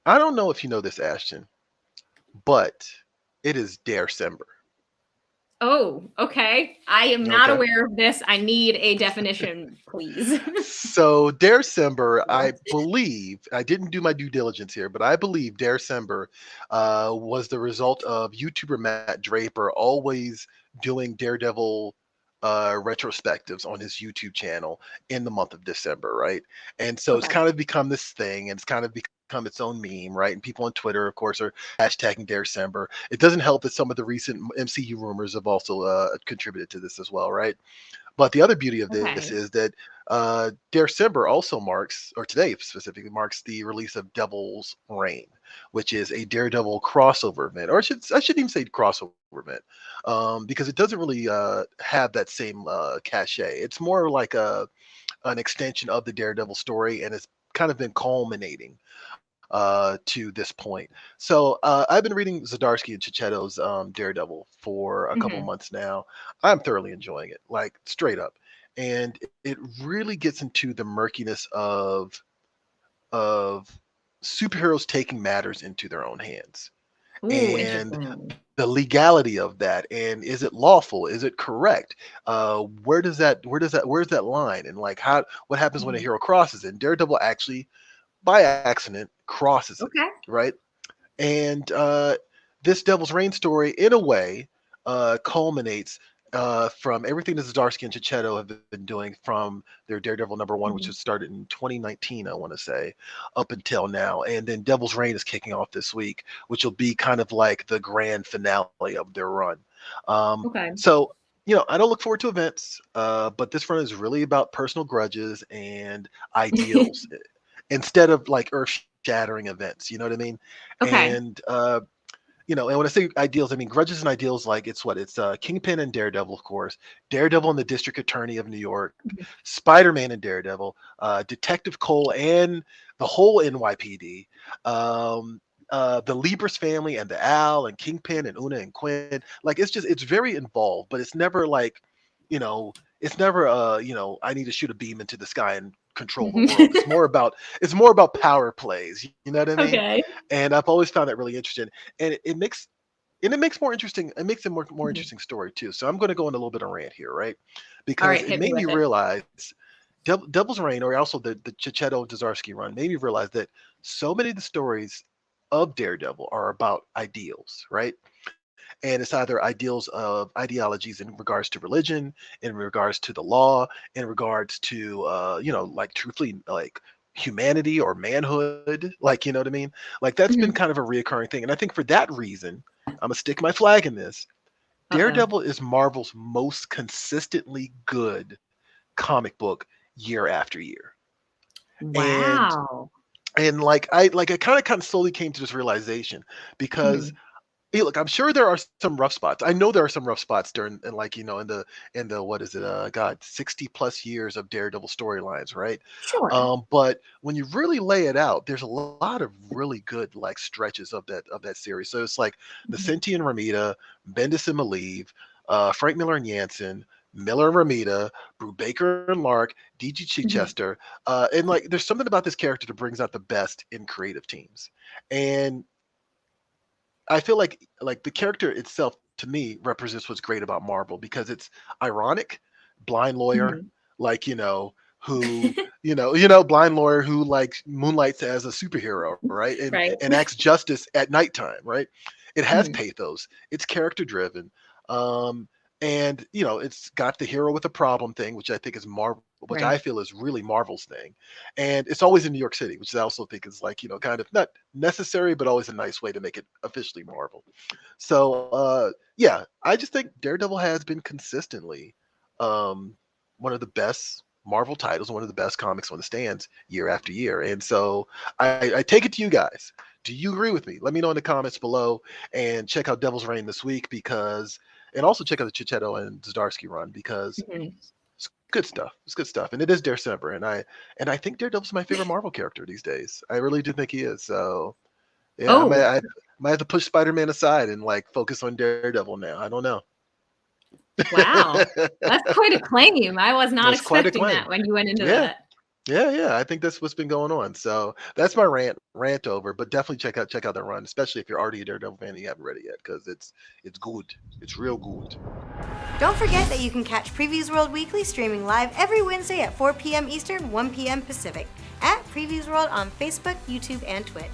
I don't know if you know this, Ashton, but it is December. Oh, okay. I am not Okay. aware of this. I need a definition, please. So December, I believe, I didn't do my due diligence here, but I believe December was the result of YouTuber Matt Draper always doing Daredevil retrospectives on his YouTube channel in the month of December, right? And so it's Okay. kind of become this thing, and it's kind of become its own meme, right? And people on Twitter, of course, are hashtagging December. It doesn't help that some of the recent MCU rumors have also contributed to this as well, right? But the other beauty of this Okay. is that December also marks, or today specifically, marks the release of Devil's Reign, which is a Daredevil crossover event, or I shouldn't even say crossover event, because it doesn't really have that same cachet. It's more like an extension of the Daredevil story, and it's kind of been culminating to this point. So I've been reading Zdarsky and Chichetto's Daredevil for a couple Hmm. months now. I'm thoroughly enjoying it, like straight up, and it really gets into the murkiness of superheroes taking matters into their own hands Ooh, and interesting. the legality of that, and is it lawful, is it correct, where's that line, and like how what happens when a Mhm. hero crosses it. And Daredevil actually by accident crosses it, Okay. right? And this Devil's Reign story, in a way, culminates from everything that Zdarsky and Chichetto have been doing from their Daredevil #1, which was Mhm. started in 2019, I want to say, up until now. And then Devil's Reign is kicking off this week, which will be kind of like the grand finale of their run. Okay. So, I don't look forward to events, but this run is really about personal grudges and ideals instead of like earth shattering events. You know what I mean? Okay. And and when I say ideals, I mean grudges and ideals. Like it's Kingpin and Daredevil, of course, Daredevil and the District Attorney of New York, Mhm. Spider-Man and Daredevil, Detective Cole and the whole NYPD, um, the Libras family and the Al and Kingpin and Una and Quinn. Like it's very involved, but it's never like, it's never I need to shoot a beam into the sky and control the world. It's more about power plays. You know what I mean? Okay. And I've always found that really interesting, and it makes more interesting. It makes a more Mhm. interesting story too. So I'm going to go on a little bit of rant here, right? All Because right, it hit me made me with it. realize Devil's Reign, or also the Chichetto Dazarsky run, made me realize that so many of the stories of Daredevil are about ideals, right? And it's either ideals of ideologies in regards to religion, in regards to the law, in regards to like truthfully like humanity or manhood, like you know what I mean? Like that's been kind Mhm. of a reoccurring thing. And I think for that reason, I'm gonna stick my flag in this. Uh-oh. Daredevil is Marvel's most consistently good comic book year after year. And Wow. I kind of slowly came to this realization because Mhm. hey, look, I'm sure there are some rough spots. I know there are some rough spots during, and like in the what is it? God, 60+ years of Daredevil storylines, right? Sure. But when you really lay it out, there's a lot of really good like stretches of that series. So it's like Mhm. Nascenti and Ramita, Bendis and Malieve, Frank Miller and Jansen, Miller and Ramita, Brubaker and Lark, DG Mhm. Chichester, and like there's something about this character that brings out the best in creative teams. And I feel like the character itself to me represents what's great about Marvel because it's ironic, blind lawyer, Mhm. like who blind lawyer who like moonlights as a superhero, right? And Right. and acts justice at nighttime, right? It has Mhm. pathos. It's character driven. Um, and it's got the hero with a problem thing, which I think is Marvel, which I Right. feel is really Marvel's thing. And it's always in New York City, which I also think is like, kind of not necessary, but always a nice way to make it officially Marvel. So yeah, I just think Daredevil has been consistently um, one of the best Marvel titles, one of the best comics on the stands year after year. And so I take it to you guys. Do you agree with me? Let me know in the comments below and check out Devil's Reign this week because, and also check out the Chichetto and Zdarsky run because Mhm. it's good stuff. It's good stuff, and it is December, and I think Daredevil's my favorite Marvel character these days. I really do think he is. So yeah, Oh, might have to push Spider-Man aside and like focus on Daredevil now. I don't know. wow. That's quite a claim. I was not That's quite a expecting claim. that when you went into Yeah, that. Yeah, I think that's what's been going on. So that's my rant over. But definitely check out that run, especially if you're already a Daredevil fan and you haven't read it yet, because it's good. It's real good. Don't forget that you can catch Previews World Weekly streaming live every Wednesday at 4 p.m. Eastern, 1 p.m. Pacific at Previews World on Facebook, YouTube, and Twitch.